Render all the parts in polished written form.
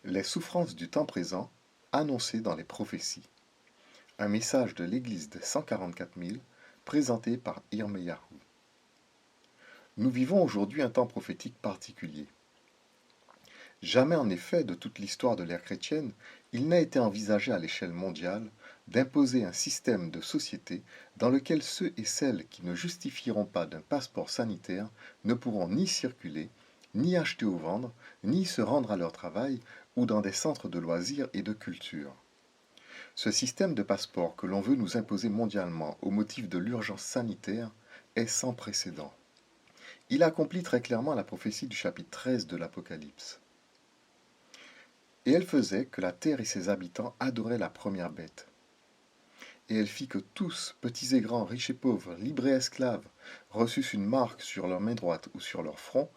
Les souffrances du temps présent annoncées dans les prophéties. Un message de l'Église des 144 000 présenté par Irmiyahu. Nous vivons aujourd'hui un temps prophétique particulier. Jamais en effet de toute l'histoire de l'ère chrétienne, il n'a été envisagé à l'échelle mondiale d'imposer un système de société dans lequel ceux et celles qui ne justifieront pas d'un passeport sanitaire ne pourront ni circuler, ni acheter ou vendre, ni se rendre à leur travail ou dans des centres de loisirs et de culture. Ce système de passeport que l'on veut nous imposer mondialement au motif de l'urgence sanitaire est sans précédent. Il accomplit très clairement la prophétie du chapitre 13 de l'Apocalypse. Et elle faisait que la terre et ses habitants adoraient la première bête. Et elle fit que tous, petits et grands, riches et pauvres, libres et esclaves, reçussent une marque sur leur main droite ou sur leur front,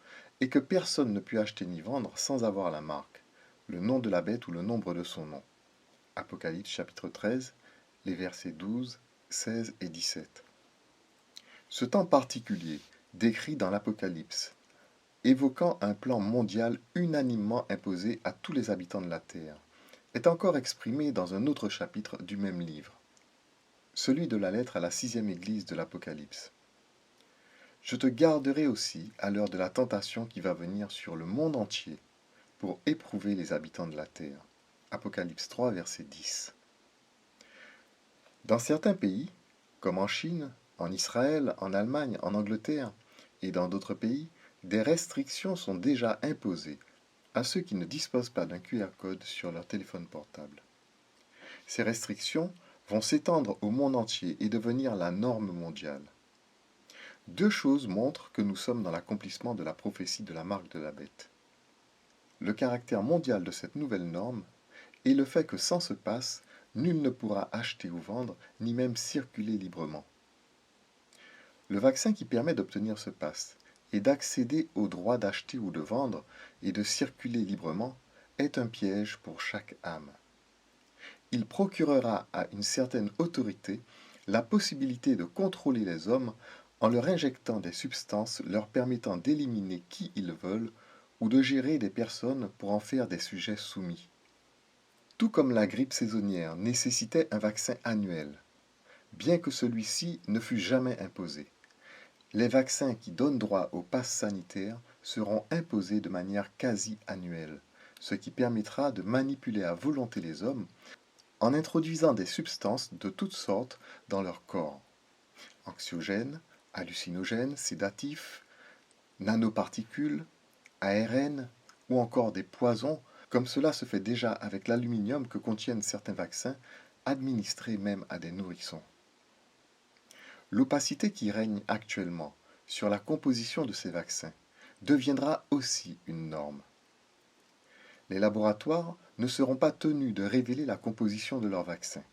et que personne ne put acheter ni vendre sans avoir la marque, le nom de la bête ou le nombre de son nom. Apocalypse chapitre 13, les versets 12, 16 et 17. Ce temps particulier, décrit dans l'Apocalypse, évoquant un plan mondial unanimement imposé à tous les habitants de la terre, est encore exprimé dans un autre chapitre du même livre, celui de la lettre à la 6e église de l'Apocalypse. Je te garderai aussi à l'heure de la tentation qui va venir sur le monde entier pour éprouver les habitants de la terre. Apocalypse 3, verset 10. Dans certains pays, comme en Chine, en Israël, en Allemagne, en Angleterre et dans d'autres pays, des restrictions sont déjà imposées à ceux qui ne disposent pas d'un QR code sur leur téléphone portable. Ces restrictions vont s'étendre au monde entier et devenir la norme mondiale. Deux choses montrent que nous sommes dans l'accomplissement de la prophétie de la marque de la bête. Le caractère mondial de cette nouvelle norme et le fait que sans ce passe, nul ne pourra acheter ou vendre, ni même circuler librement. Le vaccin qui permet d'obtenir ce passe et d'accéder au droit d'acheter ou de vendre et de circuler librement est un piège pour chaque âme. Il procurera à une certaine autorité la possibilité de contrôler les hommes en leur injectant des substances leur permettant d'éliminer qui ils veulent ou de gérer des personnes pour en faire des sujets soumis. Tout comme la grippe saisonnière nécessitait un vaccin annuel, bien que celui-ci ne fût jamais imposé. Les vaccins qui donnent droit au pass sanitaire seront imposés de manière quasi annuelle, ce qui permettra de manipuler à volonté les hommes en introduisant des substances de toutes sortes dans leur corps. Anxiogènes, hallucinogènes, sédatifs, nanoparticules, ARN ou encore des poisons, comme cela se fait déjà avec l'aluminium que contiennent certains vaccins, administrés même à des nourrissons. L'opacité qui règne actuellement sur la composition de ces vaccins deviendra aussi une norme. Les laboratoires ne seront pas tenus de révéler la composition de leurs vaccins.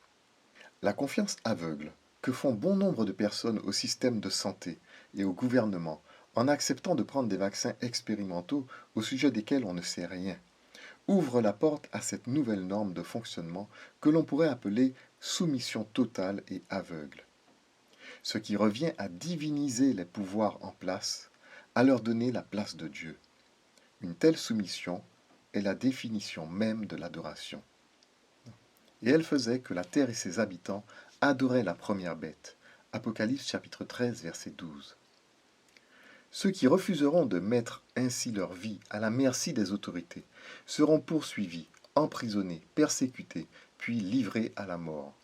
La confiance aveugle que font bon nombre de personnes au système de santé et au gouvernement en acceptant de prendre des vaccins expérimentaux au sujet desquels on ne sait rien, ouvre la porte à cette nouvelle norme de fonctionnement que l'on pourrait appeler soumission totale et aveugle. Ce qui revient à diviniser les pouvoirs en place, à leur donner la place de Dieu. Une telle soumission est la définition même de l'adoration. Et elle faisait que la terre et ses habitants adoraient la première bête. Apocalypse chapitre 13, verset 12. Ceux qui refuseront de mettre ainsi leur vie à la merci des autorités seront poursuivis, emprisonnés, persécutés, puis livrés à la mort.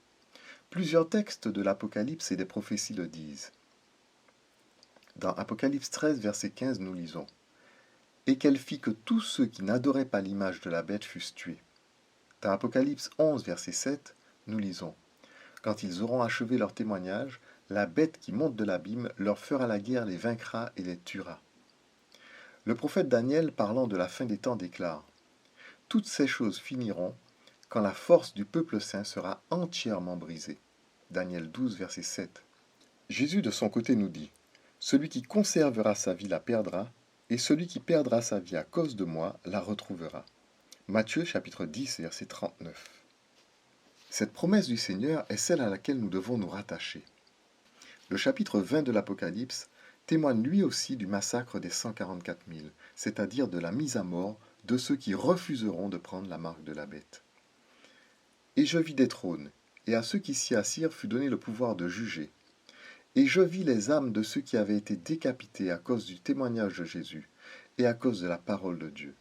Plusieurs textes de l'Apocalypse et des prophéties le disent. Dans Apocalypse 13, verset 15, nous lisons « Et qu'elle fit que tous ceux qui n'adoraient pas l'image de la bête fussent tués. » Dans Apocalypse 11, verset 7, nous lisons « Quand ils auront achevé leur témoignage, la bête qui monte de l'abîme leur fera la guerre, les vaincra et les tuera. » Le prophète Daniel, parlant de la fin des temps, déclare « Toutes ces choses finiront quand la force du peuple saint sera entièrement brisée. » Daniel 12, verset 7. Jésus, de son côté, nous dit « Celui qui conservera sa vie la perdra, et celui qui perdra sa vie à cause de moi la retrouvera. » Matthieu chapitre 10, verset 39. Cette promesse du Seigneur est celle à laquelle nous devons nous rattacher. Le chapitre 20 de l'Apocalypse témoigne lui aussi du massacre des 144 000, c'est-à-dire de la mise à mort de ceux qui refuseront de prendre la marque de la bête. Et je vis des trônes, et à ceux qui s'y assirent fut donné le pouvoir de juger. Et je vis les âmes de ceux qui avaient été décapités à cause du témoignage de Jésus et à cause de la parole de Dieu,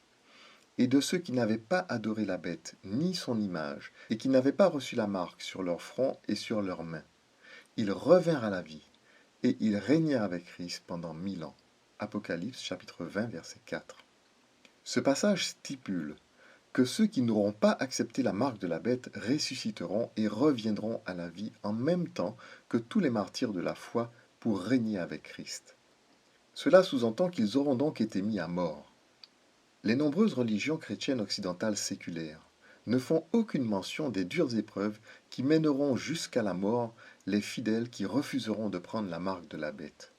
et de ceux qui n'avaient pas adoré la bête ni son image, et qui n'avaient pas reçu la marque sur leur front et sur leurs mains. Ils revinrent à la vie, et ils régnèrent avec Christ pendant 1000 ans. Apocalypse chapitre 20 verset 4. Ce passage stipule que ceux qui n'auront pas accepté la marque de la bête ressusciteront et reviendront à la vie en même temps que tous les martyrs de la foi pour régner avec Christ. Cela sous-entend qu'ils auront donc été mis à mort. Les nombreuses religions chrétiennes occidentales séculaires ne font aucune mention des dures épreuves qui mèneront jusqu'à la mort les fidèles qui refuseront de prendre la marque de la bête.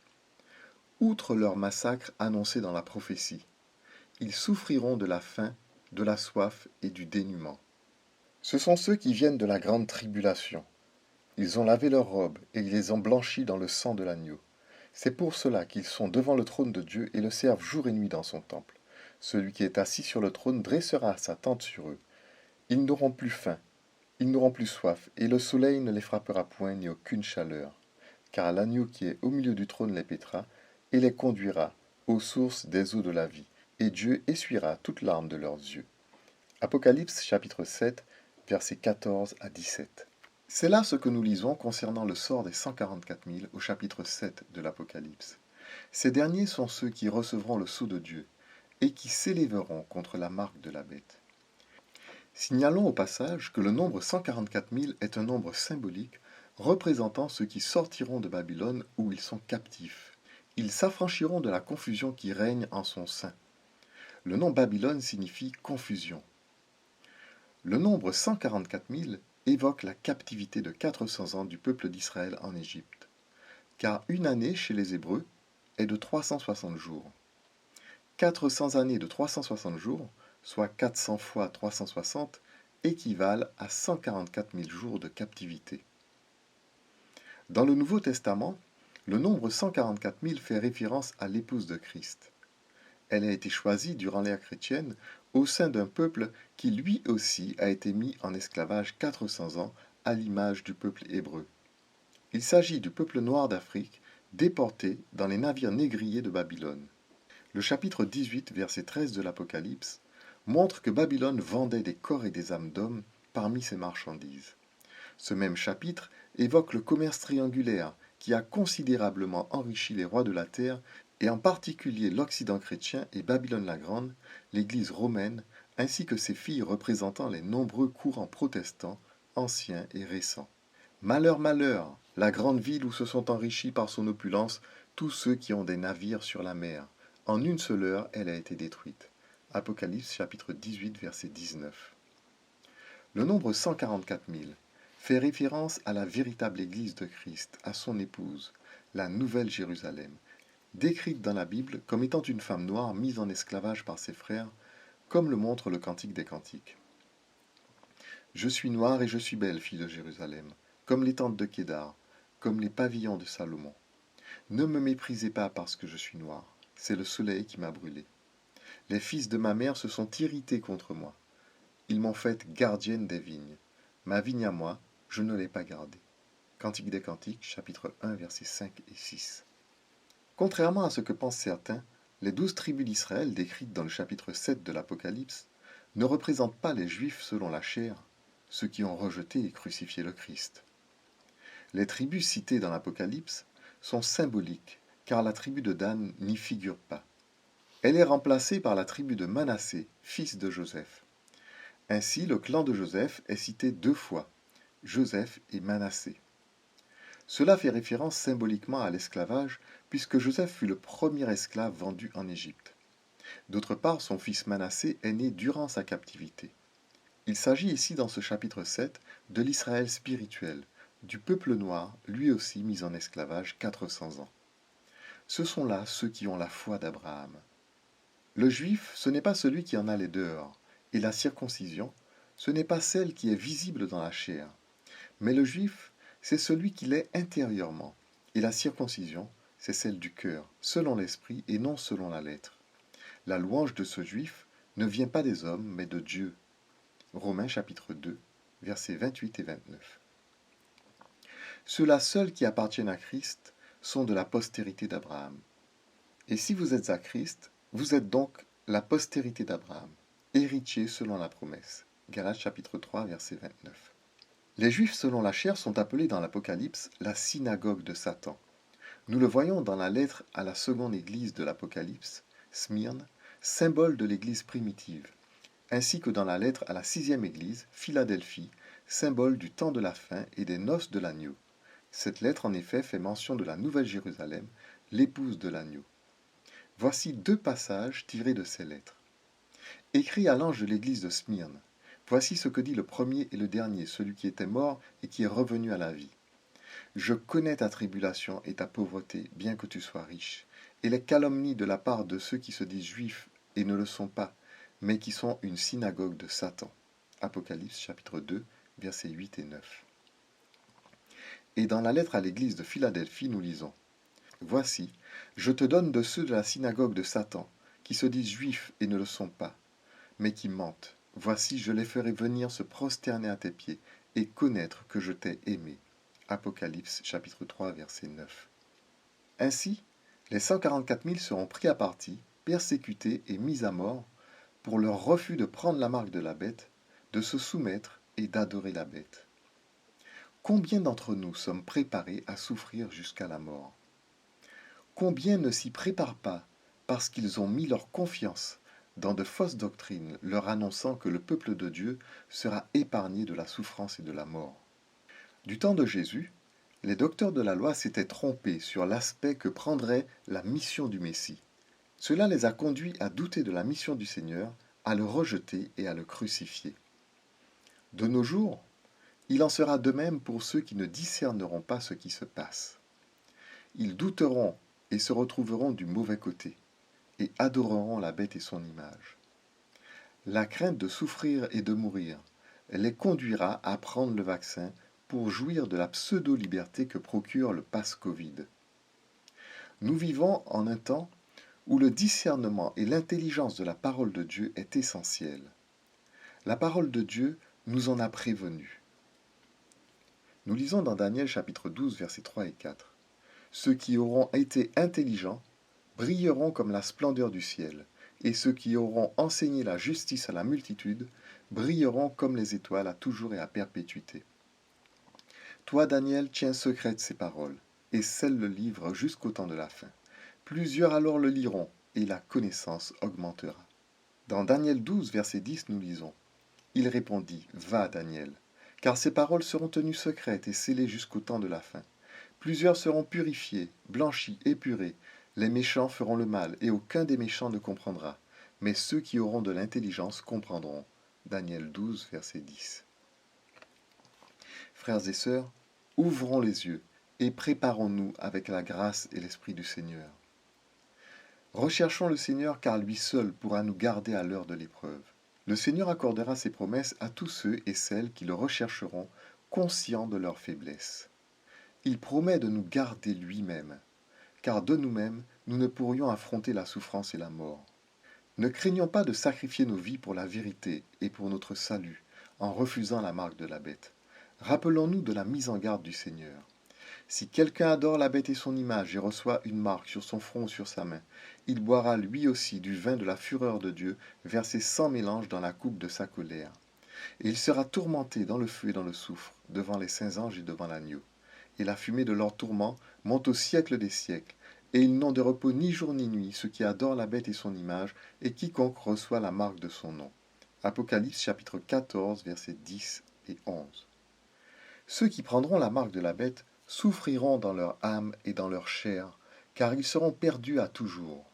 Outre leur massacre annoncé dans la prophétie, ils souffriront de la faim, de la soif et du dénuement. Ce sont ceux qui viennent de la grande tribulation. Ils ont lavé leurs robes et ils les ont blanchies dans le sang de l'agneau. C'est pour cela qu'ils sont devant le trône de Dieu et le servent jour et nuit dans son temple. Celui qui est assis sur le trône dressera sa tente sur eux. Ils n'auront plus faim, ils n'auront plus soif, et le soleil ne les frappera point ni aucune chaleur. Car l'agneau qui est au milieu du trône les paîtra et les conduira aux sources des eaux de la vie, et Dieu essuiera toutes larmes de leurs yeux. Apocalypse chapitre 7, versets 14 à 17. C'est là ce que nous lisons concernant le sort des 144 000 au chapitre 7 de l'Apocalypse. Ces derniers sont ceux qui recevront le sceau de Dieu et qui s'élèveront contre la marque de la bête. Signalons au passage que le nombre 144 000 est un nombre symbolique représentant ceux qui sortiront de Babylone où ils sont captifs. Ils s'affranchiront de la confusion qui règne en son sein. Le nom Babylone signifie confusion. Le nombre 144 000 évoque la captivité de 400 ans du peuple d'Israël en Égypte, car une année chez les Hébreux est de 360 jours. 400 années de 360 jours, soit 400 fois 360, équivalent à 144 000 jours de captivité. Dans le Nouveau Testament, le nombre 144 000 fait référence à l'épouse de Christ. Elle a été choisie durant l'ère chrétienne au sein d'un peuple qui lui aussi a été mis en esclavage 400 ans à l'image du peuple hébreu. Il s'agit du peuple noir d'Afrique déporté dans les navires négriers de Babylone. Le chapitre 18, verset 13 de l'Apocalypse montre que Babylone vendait des corps et des âmes d'hommes parmi ses marchandises. Ce même chapitre évoque le commerce triangulaire qui a considérablement enrichi les rois de la terre et en particulier l'Occident chrétien et Babylone la Grande, l'Église romaine, ainsi que ses filles représentant les nombreux courants protestants, anciens et récents. Malheur, malheur, la grande ville où se sont enrichis par son opulence tous ceux qui ont des navires sur la mer. En une seule heure, elle a été détruite. Apocalypse chapitre 18, verset 19. Le nombre 144 000 fait référence à la véritable Église de Christ, à son épouse, la Nouvelle Jérusalem, décrite dans la Bible comme étant une femme noire mise en esclavage par ses frères, comme le montre le Cantique des Cantiques. Je suis noire et je suis belle, fille de Jérusalem, comme les tentes de Kédar, comme les pavillons de Salomon. Ne me méprisez pas parce que je suis noire, c'est le soleil qui m'a brûlée. Les fils de ma mère se sont irrités contre moi. Ils m'ont faite gardienne des vignes. Ma vigne à moi, je ne l'ai pas gardée. Cantique des Cantiques, chapitre 1, versets 5 et 6. Contrairement à ce que pensent certains, les 12 tribus d'Israël décrites dans le chapitre 7 de l'Apocalypse ne représentent pas les Juifs selon la chair, ceux qui ont rejeté et crucifié le Christ. Les tribus citées dans l'Apocalypse sont symboliques, car la tribu de Dan n'y figure pas. Elle est remplacée par la tribu de Manassé, fils de Joseph. Ainsi, le clan de Joseph est cité 2 fois, Joseph et Manassé. Cela fait référence symboliquement à l'esclavage, puisque Joseph fut le premier esclave vendu en Égypte. D'autre part, son fils Manassé est né durant sa captivité. Il s'agit ici dans ce chapitre 7 de l'Israël spirituel, du peuple noir, lui aussi mis en esclavage 400 ans. Ce sont là ceux qui ont la foi d'Abraham. Le juif, ce n'est pas celui qui en a les dehors, et la circoncision, ce n'est pas celle qui est visible dans la chair. Mais le juif, c'est celui qui l'est intérieurement, et la circoncision, c'est celle du cœur, selon l'esprit et non selon la lettre. La louange de ce juif ne vient pas des hommes, mais de Dieu. Romains chapitre 2, versets 28 et 29. Ceux-là seuls qui appartiennent à Christ sont de la postérité d'Abraham. Et si vous êtes à Christ, vous êtes donc la postérité d'Abraham, héritier selon la promesse. Galates chapitre 3, verset 29. Les Juifs selon la chair sont appelés dans l'Apocalypse la synagogue de Satan. Nous le voyons dans la lettre à la seconde église de l'Apocalypse, Smyrne, symbole de l'église primitive, ainsi que dans la lettre à la sixième église, Philadelphie, symbole du temps de la fin et des noces de l'agneau. Cette lettre en effet fait mention de la Nouvelle Jérusalem, l'épouse de l'agneau. Voici deux passages tirés de ces lettres. Écrit à l'ange de l'église de Smyrne, voici ce que dit le premier et le dernier, celui qui était mort et qui est revenu à la vie. Je connais ta tribulation et ta pauvreté, bien que tu sois riche, et les calomnies de la part de ceux qui se disent juifs et ne le sont pas, mais qui sont une synagogue de Satan. Apocalypse chapitre 2, versets 8 et 9. Et dans la lettre à l'église de Philadelphie, nous lisons « Voici, je te donne de ceux de la synagogue de Satan, qui se disent juifs et ne le sont pas, mais qui mentent. Voici, je les ferai venir se prosterner à tes pieds et connaître que je t'ai aimé. » Apocalypse chapitre 3, verset 9. Ainsi, les 144 000 seront pris à partie, persécutés et mis à mort pour leur refus de prendre la marque de la bête, de se soumettre et d'adorer la bête. Combien d'entre nous sommes préparés à souffrir jusqu'à la mort? Combien ne s'y préparent pas parce qu'ils ont mis leur confiance dans de fausses doctrines leur annonçant que le peuple de Dieu sera épargné de la souffrance et de la mort? Du temps de Jésus, les docteurs de la loi s'étaient trompés sur l'aspect que prendrait la mission du Messie. Cela les a conduits à douter de la mission du Seigneur, à le rejeter et à le crucifier. De nos jours, il en sera de même pour ceux qui ne discerneront pas ce qui se passe. Ils douteront et se retrouveront du mauvais côté, et adoreront la bête et son image. La crainte de souffrir et de mourir les conduira à prendre le vaccin pour jouir de la pseudo-liberté que procure le pass Covid. Nous vivons en un temps où le discernement et l'intelligence de la parole de Dieu est essentiel. La parole de Dieu nous en a prévenus. Nous lisons dans Daniel chapitre 12, versets 3 et 4. Ceux qui auront été intelligents brilleront comme la splendeur du ciel, et ceux qui auront enseigné la justice à la multitude brilleront comme les étoiles à toujours et à perpétuité. Toi, Daniel, tiens secrète ces paroles, et scelle le livre jusqu'au temps de la fin. Plusieurs alors le liront, et la connaissance augmentera. Dans Daniel 12, verset 10, nous lisons « Il répondit, va, Daniel, car ces paroles seront tenues secrètes et scellées jusqu'au temps de la fin. Plusieurs seront purifiés, blanchis, épurés. Les méchants feront le mal, et aucun des méchants ne comprendra. Mais ceux qui auront de l'intelligence comprendront. » Daniel 12, verset 10. Frères et sœurs, ouvrons les yeux et préparons-nous avec la grâce et l'Esprit du Seigneur. Recherchons le Seigneur car lui seul pourra nous garder à l'heure de l'épreuve. Le Seigneur accordera ses promesses à tous ceux et celles qui le rechercheront, conscients de leur faiblesse. Il promet de nous garder lui-même, car de nous-mêmes, nous ne pourrions affronter la souffrance et la mort. Ne craignons pas de sacrifier nos vies pour la vérité et pour notre salut, en refusant la marque de la bête. Rappelons-nous de la mise en garde du Seigneur. Si quelqu'un adore la bête et son image et reçoit une marque sur son front ou sur sa main, il boira lui aussi du vin de la fureur de Dieu, versé sans mélange dans la coupe de sa colère. Et il sera tourmenté dans le feu et dans le soufre, devant les saints anges et devant l'agneau. Et la fumée de leur tourment monte au siècle des siècles. Et ils n'ont de repos ni jour ni nuit, ceux qui adorent la bête et son image, et quiconque reçoit la marque de son nom. Apocalypse chapitre 14, versets 10 et 11. Ceux qui prendront la marque de la bête souffriront dans leur âme et dans leur chair, car ils seront perdus à toujours.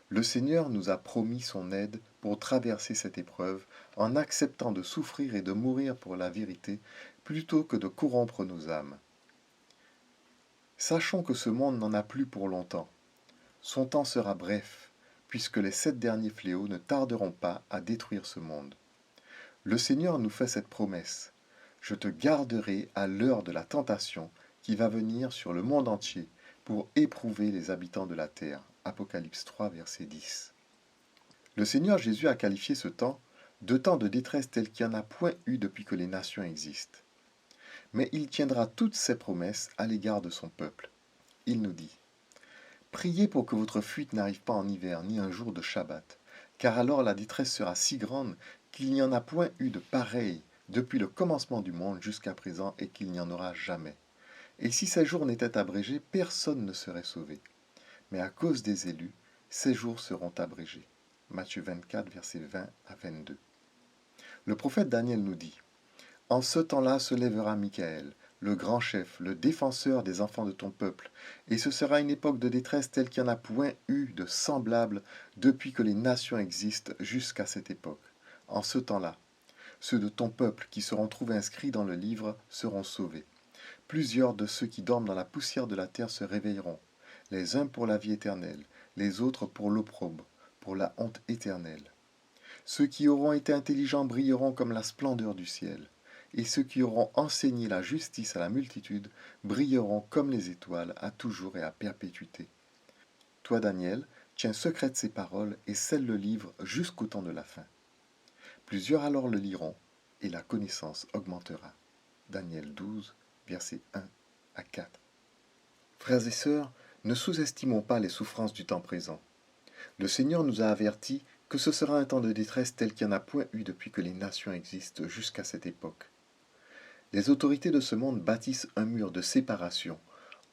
Le Seigneur nous a promis son aide pour traverser cette épreuve en acceptant de souffrir et de mourir pour la vérité plutôt que de corrompre nos âmes. Sachons que ce monde n'en a plus pour longtemps. Son temps sera bref, puisque les 7 derniers fléaux ne tarderont pas à détruire ce monde. Le Seigneur nous fait cette promesse. Je te garderai à l'heure de la tentation qui va venir sur le monde entier pour éprouver les habitants de la terre. Apocalypse 3, verset 10. Le Seigneur Jésus a qualifié ce temps de temps de détresse tel qu'il n'y en a point eu depuis que les nations existent. Mais il tiendra toutes ses promesses à l'égard de son peuple. Il nous dit: Priez pour que votre fuite n'arrive pas en hiver ni un jour de Shabbat, car alors la détresse sera si grande qu'il n'y en a point eu de pareil depuis le commencement du monde jusqu'à présent et qu'il n'y en aura jamais. Et si ces jours n'étaient abrégés, personne ne serait sauvé. Mais à cause des élus, ces jours seront abrégés. Matthieu 24, versets 20 à 22. Le prophète Daniel nous dit: En ce temps-là se lèvera Michaël, le grand chef, le défenseur des enfants de ton peuple, et ce sera une époque de détresse telle qu'il n'y en a point eu de semblable depuis que les nations existent jusqu'à cette époque. En ce temps-là, ceux de ton peuple qui seront trouvés inscrits dans le livre seront sauvés. Plusieurs de ceux qui dorment dans la poussière de la terre se réveilleront, les uns pour la vie éternelle, les autres pour l'opprobre, pour la honte éternelle. Ceux qui auront été intelligents brilleront comme la splendeur du ciel, et ceux qui auront enseigné la justice à la multitude brilleront comme les étoiles à toujours et à perpétuité. Toi, Daniel, tiens secrète ces paroles et scelle le livre jusqu'au temps de la fin. Plusieurs alors le liront, et la connaissance augmentera. Daniel 12, versets 1 à 4. Frères et sœurs, ne sous-estimons pas les souffrances du temps présent. Le Seigneur nous a avertis que ce sera un temps de détresse tel qu'il n'y en a point eu depuis que les nations existent jusqu'à cette époque. Les autorités de ce monde bâtissent un mur de séparation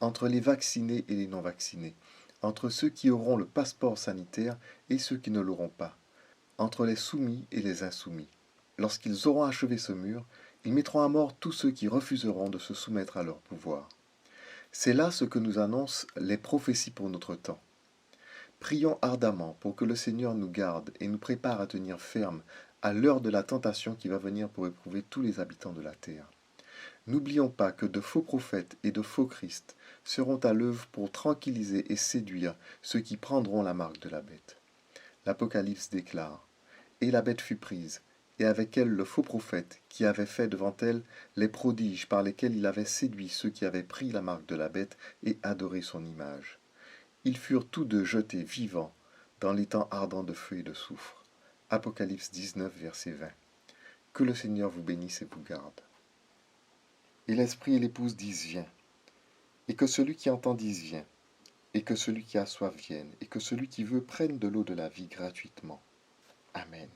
entre les vaccinés et les non-vaccinés, entre ceux qui auront le passeport sanitaire et ceux qui ne l'auront pas, entre les soumis et les insoumis. Lorsqu'ils auront achevé ce mur, ils mettront à mort tous ceux qui refuseront de se soumettre à leur pouvoir. C'est là ce que nous annoncent les prophéties pour notre temps. Prions ardemment pour que le Seigneur nous garde et nous prépare à tenir ferme à l'heure de la tentation qui va venir pour éprouver tous les habitants de la terre. N'oublions pas que de faux prophètes et de faux Christ seront à l'œuvre pour tranquilliser et séduire ceux qui prendront la marque de la bête. L'Apocalypse déclare: Et la bête fut prise, et avec elle le faux prophète, qui avait fait devant elle les prodiges par lesquels il avait séduit ceux qui avaient pris la marque de la bête et adoré son image. Ils furent tous deux jetés vivants dans l'étang ardent de feu et de soufre. Apocalypse 19, verset 20. Que le Seigneur vous bénisse et vous garde. Et l'Esprit et l'Épouse disent: Viens. Et que celui qui entend dise: Viens. Et que celui qui a soif vienne. Et que celui qui veut prenne de l'eau de la vie gratuitement. Amen.